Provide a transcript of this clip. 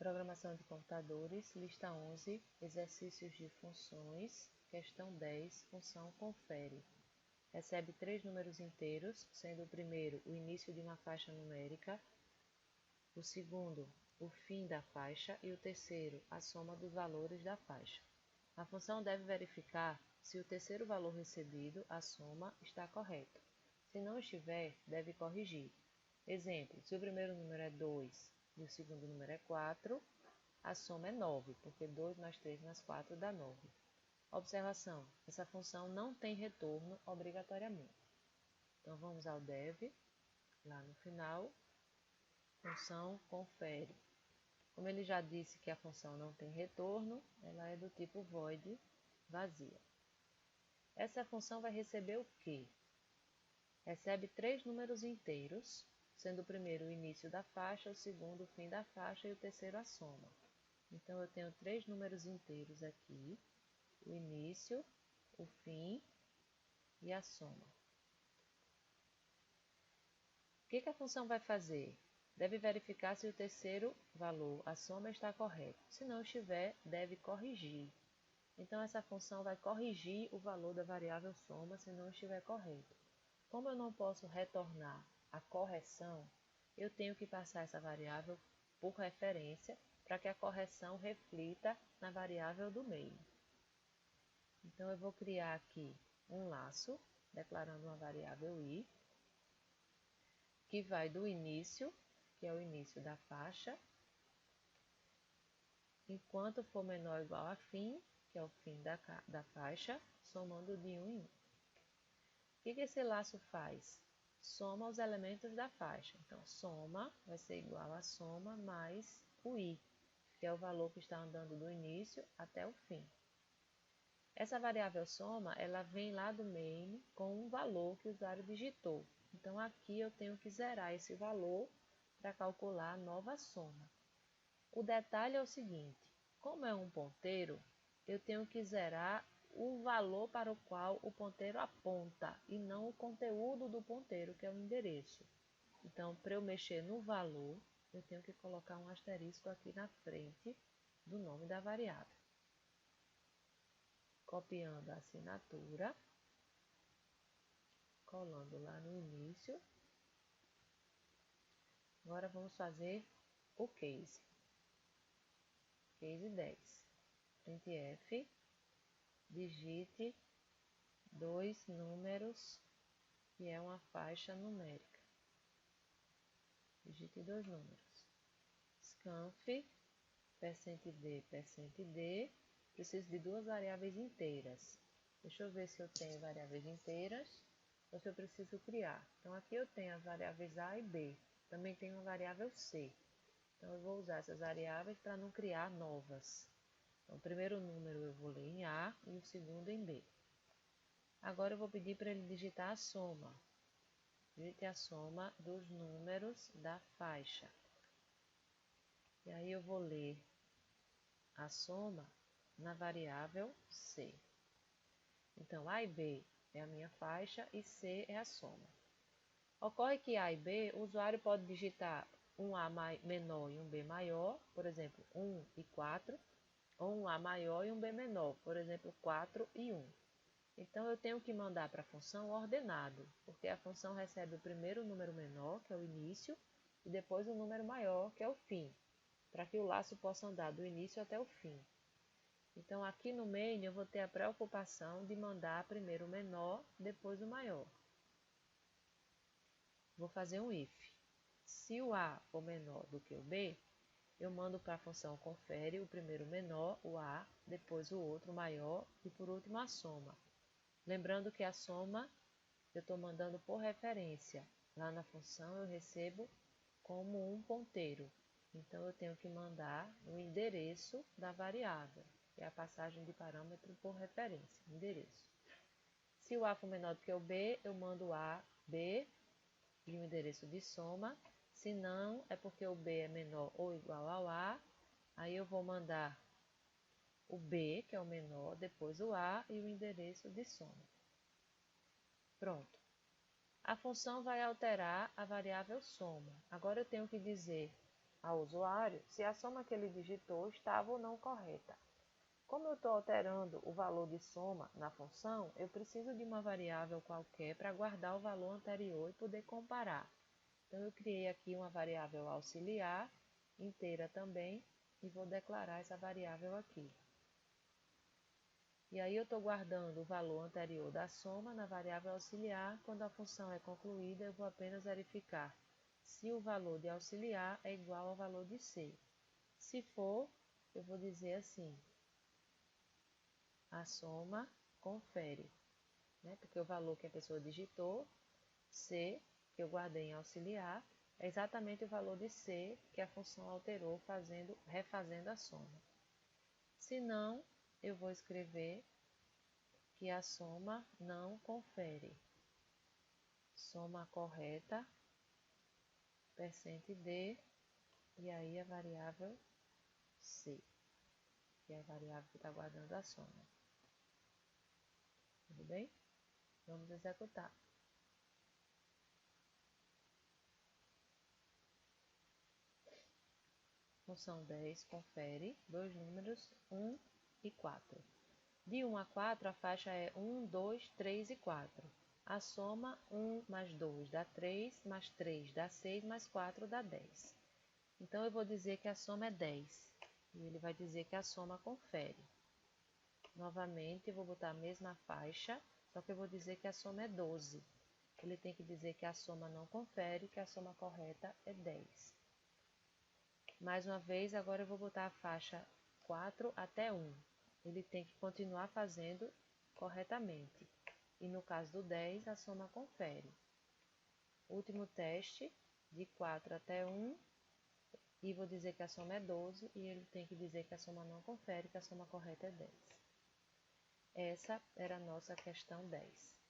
Programação de computadores, lista 11, exercícios de funções, questão 10, função confere. Recebe 3 números inteiros, sendo o primeiro o início de uma faixa numérica, o segundo o fim da faixa e o terceiro a soma dos valores da faixa. A função deve verificar se o terceiro valor recebido, a soma, está correto. Se não estiver, deve corrigir. Exemplo, se o primeiro número é 2 e o segundo número é 4, a soma é 9, porque 2 mais 3 mais 4 dá 9. Observação, essa função não tem retorno obrigatoriamente. Então vamos ao deve, lá no final, função confere. Como ele já disse que a função não tem retorno, ela é do tipo void, vazia. Essa função vai receber o quê? Recebe 3 números inteiros, sendo o primeiro o início da faixa, o segundo o fim da faixa e o terceiro a soma. Então, eu tenho 3 números inteiros aqui, o início, o fim e a soma. O que a função vai fazer? Deve verificar se o terceiro valor, a soma, está correto. Se não estiver, deve corrigir. Então, essa função vai corrigir o valor da variável soma se não estiver correto. Como eu não posso retornar a correção, eu tenho que passar essa variável por referência para que a correção reflita na variável do meio. Então, eu vou criar aqui um laço, declarando uma variável i, que vai do início, que é o início da faixa, enquanto for menor ou igual a fim, que é o fim da faixa, somando de 1 em 1. O que esse laço faz? Soma os elementos da faixa. Então, soma vai ser igual a soma mais o i, que é o valor que está andando do início até o fim. Essa variável soma, ela vem lá do main com um valor que o usuário digitou. Então, aqui eu tenho que zerar esse valor para calcular a nova soma. O detalhe é o seguinte, como é um ponteiro, eu tenho que zerar o valor para o qual o ponteiro aponta e não o conteúdo do ponteiro, que é o endereço. Então, para eu mexer no valor, eu tenho que colocar um asterisco aqui na frente do nome da variável. Copiando a assinatura, colando lá no início. Agora vamos fazer o case. Case 10. Printf, digite 2 números, que é uma faixa numérica. Digite 2 números. Scanf, %d, preciso de 2 variáveis inteiras. Deixa eu ver se eu tenho variáveis inteiras ou se eu preciso criar. Então, aqui eu tenho as variáveis A e B. Também tenho uma variável C. Então, eu vou usar essas variáveis para não criar novas. Então, o primeiro número eu vou ler em A e o segundo em B. Agora, eu vou pedir para ele digitar a soma. Digite a soma dos números da faixa. E aí, eu vou ler a soma na variável C. Então, A e B é a minha faixa e C é a soma. Ocorre que A e B, o usuário pode digitar um A menor e um B maior, por exemplo, 1 e 4, ou um A maior e um B menor, por exemplo, 4 e 1. Então, eu tenho que mandar para a função ordenado, porque a função recebe o primeiro número menor, que é o início, e depois o número maior, que é o fim, para que o laço possa andar do início até o fim. Então, aqui no main, eu vou ter a preocupação de mandar primeiro o menor, depois o maior. Vou fazer um if. Se o A for menor do que o B, eu mando para a função confere o primeiro menor, o A, depois o outro maior e por último a soma. Lembrando que a soma eu estou mandando por referência. Lá na função eu recebo como um ponteiro. Então, eu tenho que mandar o endereço da variável, que é a passagem de parâmetro por referência, endereço. Se o A for menor do que o B, eu mando o A, B e o endereço de soma. Se não, é porque o B é menor ou igual ao A, aí eu vou mandar o B, que é o menor, depois o A e o endereço de soma. Pronto. A função vai alterar a variável soma. Agora eu tenho que dizer ao usuário se a soma que ele digitou estava ou não correta. Como eu estou alterando o valor de soma na função, eu preciso de uma variável qualquer para guardar o valor anterior e poder comparar. Então, eu criei aqui uma variável auxiliar, inteira também, e vou declarar essa variável aqui. E aí eu estou guardando o valor anterior da soma na variável auxiliar. Quando a função é concluída, eu vou apenas verificar se o valor de auxiliar é igual ao valor de C. Se for, eu vou dizer assim, a soma confere, né? Porque o valor que a pessoa digitou, C, que eu guardei em auxiliar, é exatamente o valor de C que a função alterou refazendo a soma. Se não, eu vou escrever que a soma não confere. Soma correta, %d, e aí a variável C, que é a variável que está guardando a soma. Tudo bem? Vamos executar. Função 10 confere dois números 1 e 4. De 1 a 4, a faixa é 1, 2, 3 e 4. A soma 1 mais 2 dá 3, mais 3 dá 6, mais 4 dá 10. Então, eu vou dizer que a soma é 10. E ele vai dizer que a soma confere. Novamente, eu vou botar a mesma faixa, só que eu vou dizer que a soma é 12. Ele tem que dizer que a soma não confere, que a soma correta é 10. Mais uma vez, agora eu vou botar a faixa 4 até 1. Ele tem que continuar fazendo corretamente. E no caso do 10, a soma confere. Último teste, de 4 até 1, e vou dizer que a soma é 12, e ele tem que dizer que a soma não confere, que a soma correta é 10. Essa era a nossa questão 10.